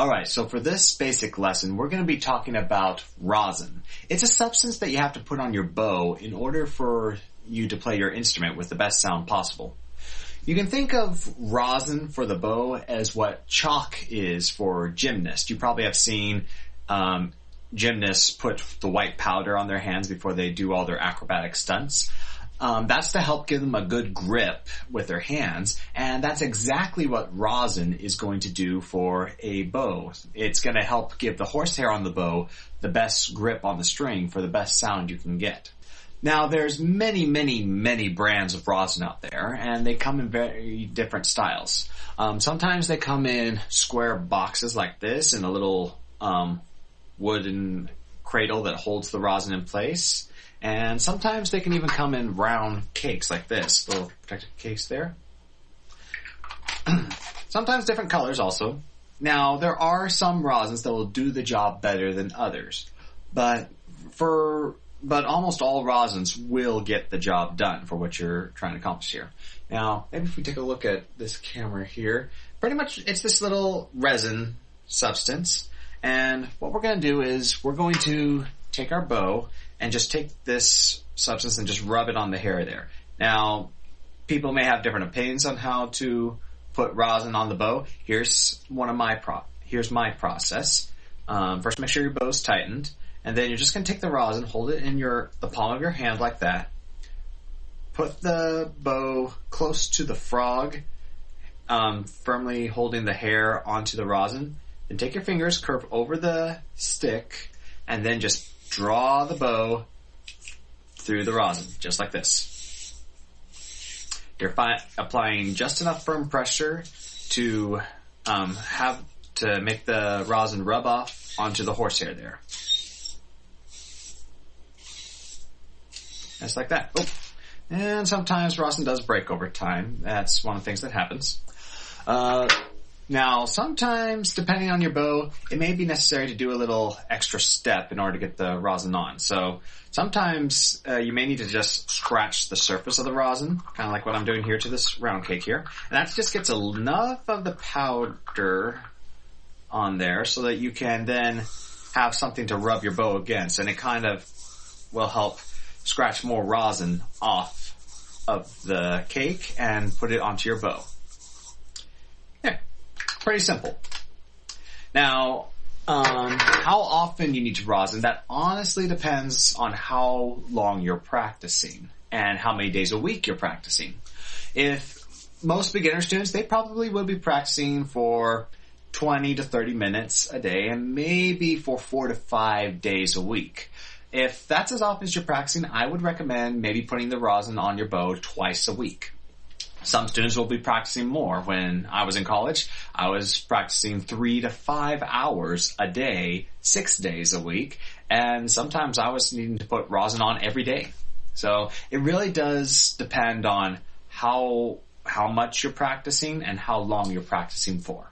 Alright, so for this basic lesson, we're going to be talking about rosin. It's a substance that you have to put on your bow in order for you to play your instrument with the best sound possible. You can think of rosin for the bow as what chalk is for gymnasts. You probably have seen gymnasts put the white powder on their hands before they do all their acrobatic stunts. That's to help give them a good grip with their hands, and that's exactly what rosin is going to do for a bow. It's going to help give the horsehair on the bow the best grip on the string for the best sound you can get. Now, there's many, many, many brands of rosin out there, and they come in very different styles. Sometimes they come in square boxes like this in a little wooden cradle that holds the rosin in place. And sometimes they can even come in round cakes like this, little protective case there. Sometimes different colors also. Now, there are some rosins that will do the job better than others, but almost all rosins will get the job done for what you're trying to accomplish here. Now, maybe if we take a look at this camera here, pretty much it's this little resin substance, and what we're going to do is we're going to take our bow and just take this substance and just rub it on the hair there. Now, people may have different opinions on how to put rosin on the bow. Here's my process. First, make sure your bow's tightened, and then you're just going to take the rosin, hold it in the palm of your hand like that. Put the bow close to the frog, firmly holding the hair onto the rosin. Then take your fingers, curve over the stick, and then just draw the bow through the rosin, just like this. You're applying just enough firm pressure to make the rosin rub off onto the horsehair there. Just like that. Oh. And sometimes rosin does break over time. That's one of the things that happens. Now, sometimes, depending on your bow, it may be necessary to do a little extra step in order to get the rosin on. So sometimes you may need to just scratch the surface of the rosin, kind of like what I'm doing here to this round cake here. And that just gets enough of the powder on there so that you can then have something to rub your bow against. And it kind of will help scratch more rosin off of the cake and put it onto your bow. Pretty simple. Now, how often you need to rosin, that honestly depends on how long you're practicing and how many days a week you're practicing. If most beginner students, they probably will be practicing for 20 to 30 minutes a day and maybe for 4 to 5 days a week. If that's as often as you're practicing, I would recommend maybe putting the rosin on your bow twice a week. Some students will be practicing more. When I was in college, I was practicing 3 to 5 hours a day, 6 days a week, and sometimes I was needing to put rosin on every day. So it really does depend on how much you're practicing and how long you're practicing for.